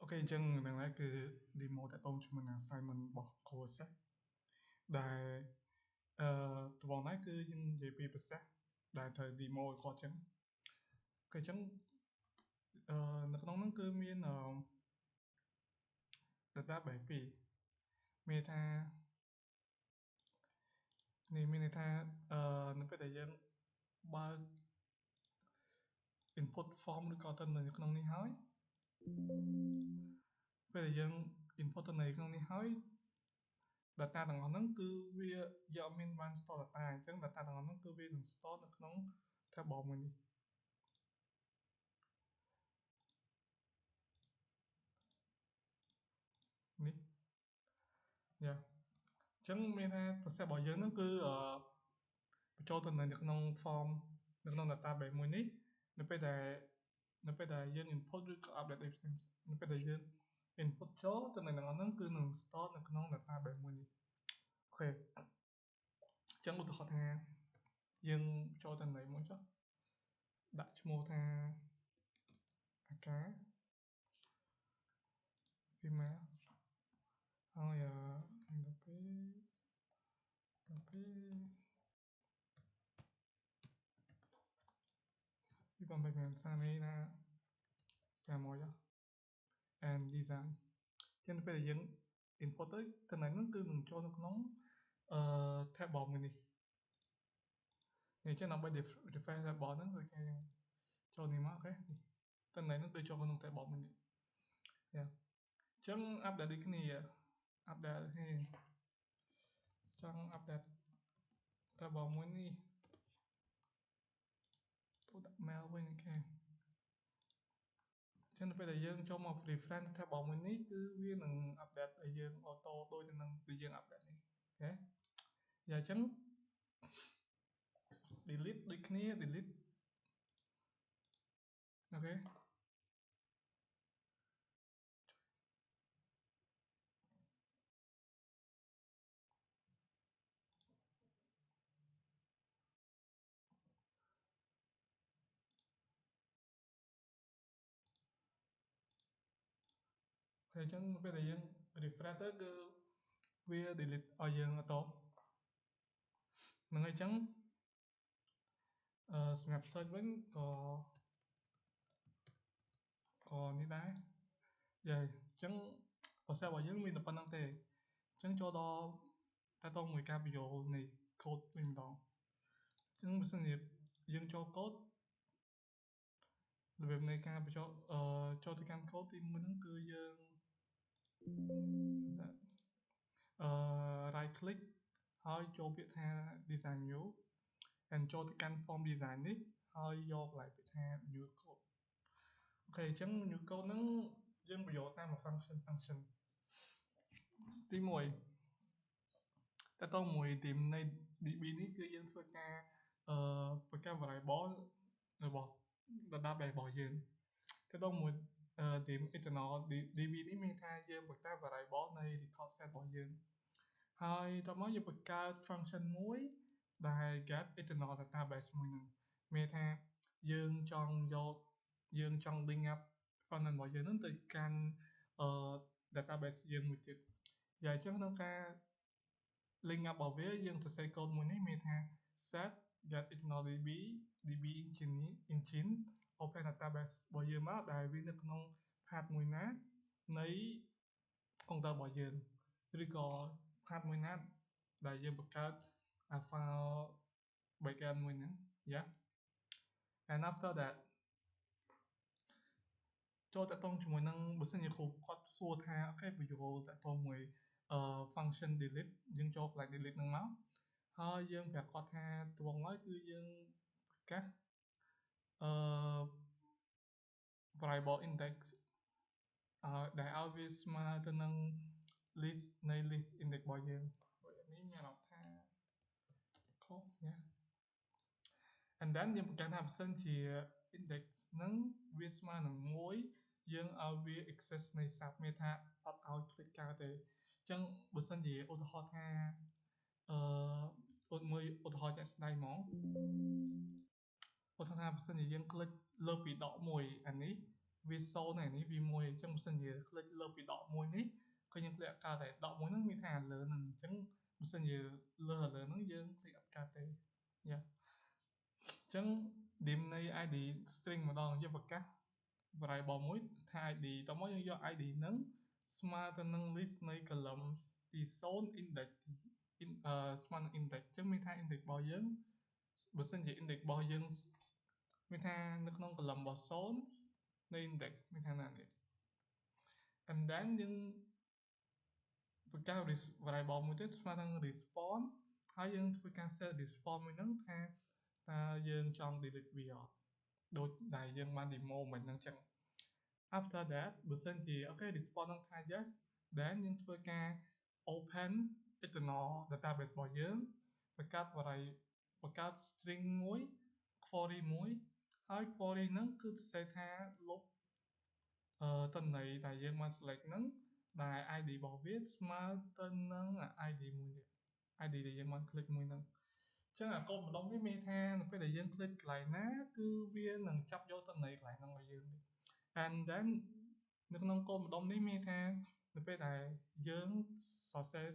Ok, chân lần này cứ demo tại tông cho mình là Simon bỏ course đại tụi bọn này cứ những gì bị bớt đại thời demo có chân cái chân nó nó cứ miên data bảy bị meta này meta nó phải đại dân ba input form được có tên này trong này hỏi phải đại dân input tên này trong này hỏi data thằng nó cứ vi do mình ban store data chân data thằng nó cứ vi đừng store được nó theo bỏ mình đi dạ chẳng mình ha sẽ bỏ dưới nó cứ cho tụi này được nông form được nông data bảy mươi nít nó phải để dân input rồi có update options nó phải để dân input cho tụi này nó cứ nông store được nông data bảy mươi nít ok chẳng có thật ha dân cho tụi này muốn cho đặt cho mô tha cá phim má thôi cà phê đi bằng bệnh viện sang đây là làm mồi cho and design cho nên bây giờ dân input tới từ này nó cứ đừng cho nó theo bỏ mình đi thì chứ nó bây define ra bỏ nó rồi cái cho nên mà cái từ này nó cứ cho nó theo bỏ mình đi yeah. Chẳng update đi cái này update thì chẳng update theo bỏ mình đi tôi đặt mail với cái cho nên bây giờ dân cho một refresh theo bỏ mình đi cứ viên đừng update ở dân auto đôi cho nên bây giờ update này ok giờ chẳng delete đi cái này delete ok thì chẳng bây giờ dân refresh tới cứ via delete ở dân auto nó ngay chẳng snap search vẫn có như đấy vậy chẳng có sao bảo dân mình là phần năng thể chẳng cho đó ta tông 10 cái video này code mình đó chẳng bây giờ dân cho code về này cái cho thì can code thì mình cứ dân right click ហើយចូលពាក្យថា design new and ចូលទៅកាន់ form design នេះហើយយកកន្លែងពាក្យថា new code អូខេអញ្ចឹង new code ហ្នឹងយើងបញ្ចូលតាម function ទី1តើតើមួយ team នៃ DB នេះគឺយើងធ្វើការបង្កើត variable របស់ database របស់យើងតើតើមួយ team internal DB នេះមានថាយើងបង្កើត variable នៃ record set របស់យើងហើយតមកយើងបង្កើត function មួយដែល get internal database មួយហ្នឹងមានថាយើងចង់ link up front end របស់យើងហ្នឹងទៅកាន់database យើងមួយទៀតយ៉ាងអញ្ចឹងក្នុងការ link up របស់វាយើងសរសេរ code មួយនេះមានថា set get internal db engine open database របស់យើងមកដែលវានៅក្នុង path មួយណានៃ computer របស់យើងឬក៏ path មួយណាដែលយើងបង្កើត file backend មួយហ្នឹង yeah and after that ចូលតាក់ទងជាមួយនឹងបើសិនជាគ្រូគាត់សួរថាអូខេបញ្ចូលតាក់ទងមួយfunction delete យើងចូលកន្លែង delete ហ្នឹងមកហើយយើងប្រាប់គាត់ថាត្បូងឡើយគឺយើងប្រកាសvariable index ដែលឲ្យវាស្មើទៅនឹង list នៃ list index របស់យើងនេះមានអារម្មណ៍ថាខុសណា and then យើងប្រកាសថាបើសិនជា index ហ្នឹងវាស្មើនឹង1យើងឲ្យវា access នៃ sub មានថាអត់ឲ្យ click កើតទេអញ្ចឹងបើសិនជាឧទាហរណ៍ថាឧទាហរណ៍ជាក់ស្ដែងហ្មងឧទាហរណ៍ថាបើសិនជាយើង click លើពីដក1អានេះ វា0nàyនេះវា1អញ្ចឹងបើសិនជា click លើពីដក1នេះគឺយើង click អត់កើតទេដក1ហ្នឹងមានថាលើហ្នឹងអញ្ចឹងបើសិនជាលើហ្នឹងយើង click អត់កើតទេយ៉ាអញ្ចឹង dim នៃ id string ម្ដងយើងប្រកាស variable មួយថា id តមកយើងយក id ហ្នឹងស្មើទៅនឹង list នៃ column ទី0 index ស្មើនឹង index អញ្ចឹងមានថា index របស់យើងបើសិនជា index របស់យើងមានថានៅក្នុង column របស់0នៃ index មានថាណានេះ and then យើងបង្កើត variable មួយទៀតស្មើនឹង response ហើយយើងធ្វើការ set response មួយហ្នឹងថាតើយើងចង់ delete វាអត់ដូចដែលយើងបាន demo មិញហ្នឹងចឹង after that បើសិនជា okay response ហ្នឹងថា yes then យើងធ្វើការ open external database របស់យើងបង្កើត string មួយ query មួយហើយ query ហ្នឹងគឺសរសេរថាលុបតន័យដែលយើងបាន select ហ្នឹងដែល id របស់វាស្មើទៅនឹង id មួយនេះ id ដែលយើងបាន click មួយហ្នឹងអញ្ចឹងអាកូដម្ដងនេះមានថានៅពេលដែលយើង click កន្លែងណាគឺវានឹងចាប់យកតន័យកន្លែងហ្នឹងរបស់យើង and then នៅក្នុងកូដម្ដងនេះមានថានៅពេលដែលយើងសរសេរ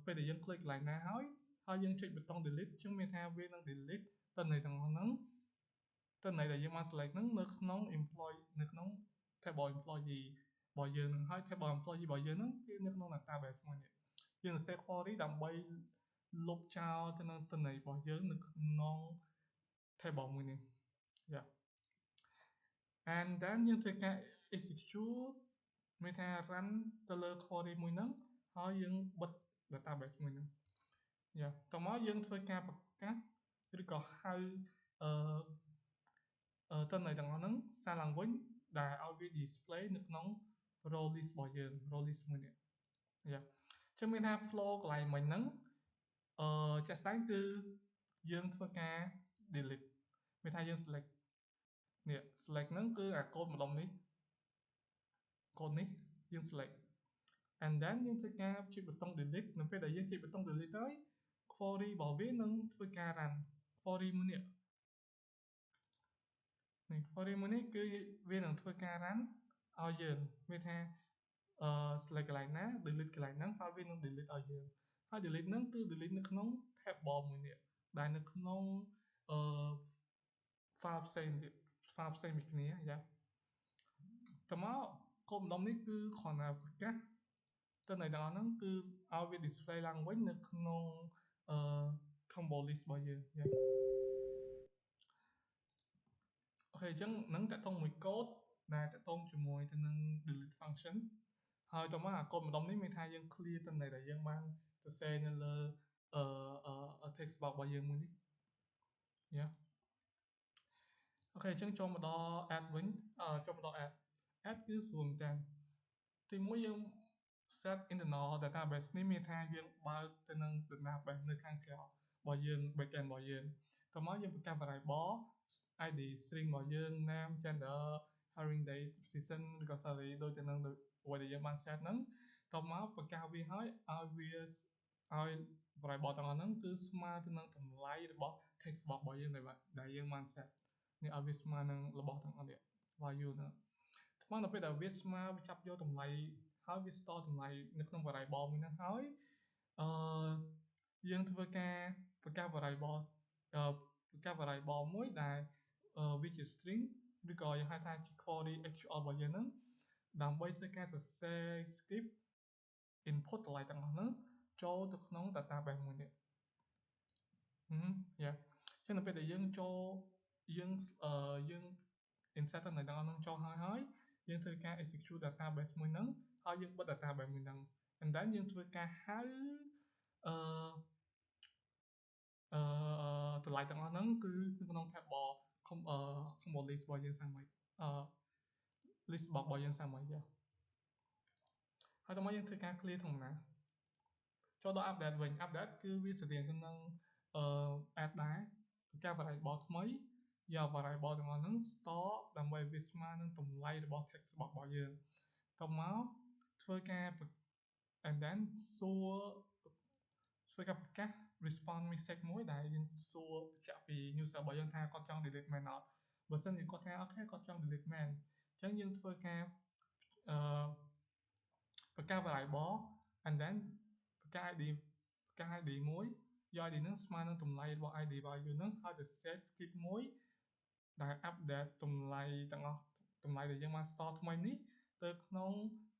ពេលដែលយើង click កន្លែងណាហើយយើងចុចប៊ូតុង delete អញ្ចឹងមានថាវានឹង delete តន័យទាំងអស់ហ្នឹងតន័យដែលយើងបាន select ហ្នឹងនៅក្នុង employee នៅក្នុង table employee របស់យើងហ្នឹងហើយ table employee របស់យើងហ្នឹងគឺនៅក្នុង database មួយនេះយើងសរសេរ query ដើម្បីលុបចោលទៅនឹងតន័យរបស់យើងនៅក្នុង table មួយនេះ yeah and then យើងធ្វើការ execute មានថា run ទៅលើ query មួយហ្នឹងហើយយើងបិទ database មួយហ្នឹងយ៉ាតមកយើងធ្វើការប្រកាសឬក៏ហៅតន័យទាំងអស់ហ្នឹងសារឡើងវិញដែលឲ្យវា display នៅក្នុង row list របស់យើង row list មួយនេះយ៉ាអញ្ចឹងមានថា flow កន្លែងមិញហ្នឹងចាក់ស្ដែងគឺយើងធ្វើការ delete មានថាយើង select នេះ select ហ្នឹងគឺអាកូដម្ដុំនេះកូដនេះយើង select and then យើងធ្វើការចុចប៊ូតុង delete នៅពេលដែលយើងចុចប៊ូតុង delete ហើយ query របស់វានឹងធ្វើការ run query មួយនេះ query មួយនេះគឺវានឹងធ្វើការ run ឲ្យយើងវាថាselect កន្លែងណា delete កន្លែងហ្នឹងហើយវានឹង delete ឲ្យយើងហើយ delete ហ្នឹងគឺ delete នៅក្នុង table មួយនេះដែលនៅក្នុងfile ផ្សេងទៀត file ផ្សេងពីគ្នាយ៉ាតមកកូដម្ដុំនេះគឺគ្រាន់តែប្រកាសតន័យទាំងអស់ហ្នឹងគឺឲ្យវា display ឡើងវិញនៅក្នុងcombo list របស់យើងយ៉ាអូខេអញ្ចឹងនឹងតកតងមួយកូដដែលតកតងជាមួយទៅនឹង delete function ហើយតមកអាកូដម្ដុំនេះមានថាយើង clear តន័យដែលយើងបានសរសេរនៅលើtext box របស់យើងមួយនេះយ៉ាអូខេអញ្ចឹងចូលមកដល់ add វិញចូលមកដល់ add គឺស្រួលមែនតើទីមួយយើង set internal database នេះមានថាយើងបើកទៅនឹង database នៅខាងក្រៅរបស់យើង backend របស់យើងតមកយើងបង្កើត variable id string របស់យើង name gender hiring date season ឬក៏ salary ដូចទៅនឹងអ្វីដែលយើងបាន set ហ្នឹងតមកបង្កើតវាឲ្យវាឲ្យ variable ទាំងអស់ហ្នឹងគឺស្មើទៅនឹងតម្លៃរបស់ text box របស់យើងដែលយើងបាន set នេះឲ្យវាស្មើនឹងរបស់ទាំងអស់នេះ value ហ្នឹងថ្មនៅពេលដែលវាស្មើវាចាប់យកតម្លៃហើយវា store តម្លៃនៅក្នុង variable មួយហ្នឹងហើយយើងធ្វើការបង្កើត variable មួយដែលវាជា string ឬក៏យើងហៅថាជា query SQL របស់យើងហ្នឹងដើម្បីធ្វើការសរសេរ script input តម្លៃទាំងអស់ហ្នឹងចូលទៅក្នុង database មួយនេះយ៉ាអញ្ចឹងនៅពេលដែលយើងចូលយើង insert តំណែងទាំងអស់ហ្នឹងចូលហើយយើងធ្វើការ execute database មួយហ្នឹងហើយយើងបិទ database មួយហ្នឹង and then យើងធ្វើការហៅតម្លៃទាំងអស់ហ្នឹងគឺក្នុង table combo list របស់យើងសាំងមិញlist box របស់យើងសាំងមិញចាហើយតោះមកយើងធ្វើការ clear ធម្មតាចូលដល់ update វិញ update គឺវាស្រដៀងទៅនឹងadd ដែរបង្កើត variable ថ្មីយក variable ទាំងអស់ហ្នឹង store ដើម្បីវាស្មើនឹងតម្លៃរបស់ text box របស់យើងតោះមកធ្វើការ and then ធ្វើការប្រកាស response message មួយដែលយើងសួរបញ្ជាក់ពី user របស់យើងថាគាត់ចង់ delete មែនអត់បើសិនជាគាត់ថាអូខេគាត់ចង់ delete មែន ចឹងយើងធ្វើការបង្កើត variable and then បង្កើត ID មួយយក ID ហ្នឹងស្មើនឹងតម្លៃរបស់ ID របស់យើងហ្នឹងហើយទៅ set skip មួយដែល update តម្លៃទាំងអស់តម្លៃដែលយើងបាន store ថ្មីនេះទៅក្នុង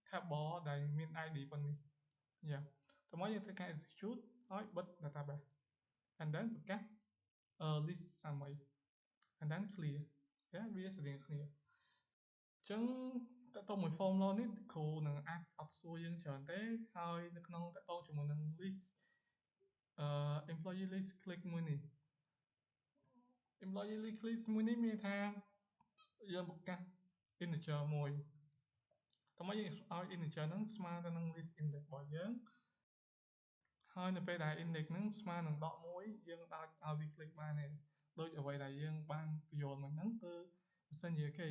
table ដែលមាន ID ប៉ុណ្នេះយ៉ាងតោះមកយើងធ្វើការ execute ហើយបិទ database and then ប្រកាសlist summary and then clear តែវាស្រដៀងគ្នាអញ្ចឹងតើតើមួយ formula នេះគ្រូនឹងអាចអត់សួរយើងច្រើនទេហើយនៅក្នុងតើតើជាមួយនឹង list employee list click មួយនេះ employee list click មួយនេះមានថាយើងប្រកាស integer មួយតើមកយើងឲ្យ integer ហ្នឹងស្មើទៅនឹង list index របស់យើងហើយនៅពេលដែល index ហ្នឹងស្មើនឹងដក1យើងអាចឲ្យវា click បានទេដូចអ្វីដែលយើងបានបញ្យល់មិញហ្នឹងគឺបើសិនជាគេ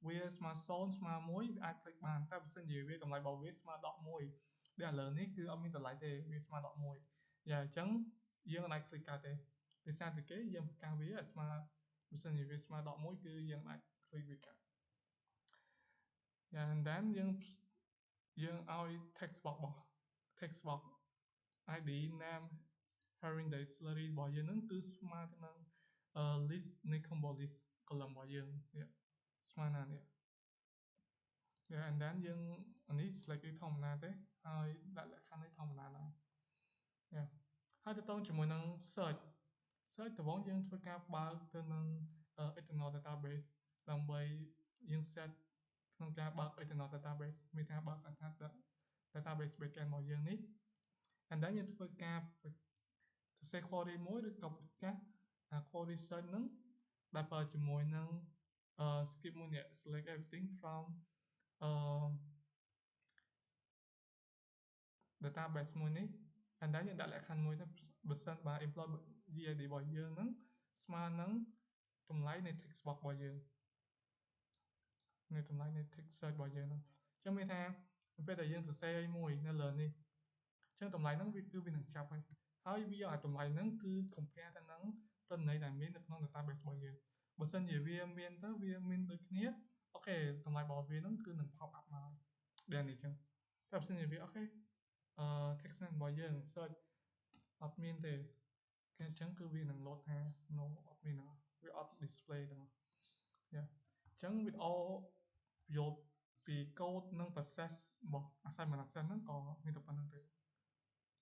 វាស្មើ0ស្មើ1វាអាច click បានតែបើសិនជាវាតម្លៃរបស់វាស្មើដក1ដែលឥឡូវនេះគឺអត់មានតម្លៃទេវាស្មើដក1យ៉ាងអញ្ចឹងយើងអាច click កើតទេដោយសារតែគេយើងប្រកាសវាឲ្យស្មើបើសិនជាវាស្មើដក1គឺយើងអាច click វាកើតយ៉ាង and then យើងឲ្យ text box របស់ text box ID name hiring day salary របស់យើងហ្នឹងគឺស្មើទៅនឹង list នៃ combo list column របស់យើងនេះស្មើណានេះ and then យើងអានេះ select វាធម្មតាទេហើយដាក់លក្ខខណ្ឌនេះធម្មតាដែរហើយទៅតងជាមួយនឹង search ដំបូងយើងធ្វើការបើកទៅនឹង external database ដើម្បីយើង set ក្នុងការបើក external database មានការបើក database backend របស់យើងនេះ and then យើងធ្វើការសរសេរ query មួយឬក៏ប្រកាស query search ហ្នឹងដែលប្រើជាមួយនឹង skip មួយនេះ select everything from database មួយនេះ and then យើងដាក់លក្ខខណ្ឌមួយទៅបើសិនបើ employee ID របស់យើងហ្នឹងស្មើនឹងតម្លៃនៃ text box របស់យើងនៃតម្លៃនៃ text search របស់យើងហ្នឹងអញ្ចឹងមានថានៅពេលដែលយើងសរសេរអីមួយនៅលើនេះអញ្ចឹងតម្លៃហ្នឹងវានឹងចាប់ហើយវាយកតម្លៃហ្នឹងគឺ compare ទៅនឹងទិន្នន័យដែលមាននៅក្នុង database របស់យើងបើសិនជាវាមានទៅវាមានដូចគ្នាអូខេតម្លៃរបស់វាហ្នឹងគឺនឹង pop up មកដែលនេះអញ្ចឹងតែបើសិនជាវាអូខេtext របស់យើង search អត់មានទេគេអញ្ចឹងគឺវានឹង load ថា no អត់មានទេវាអត់ display ទេអញ្ចឹងវីដេអូយកពី code និង process របស់ assignment ហ្នឹងក៏មានតែប៉ុណ្្នឹងទេ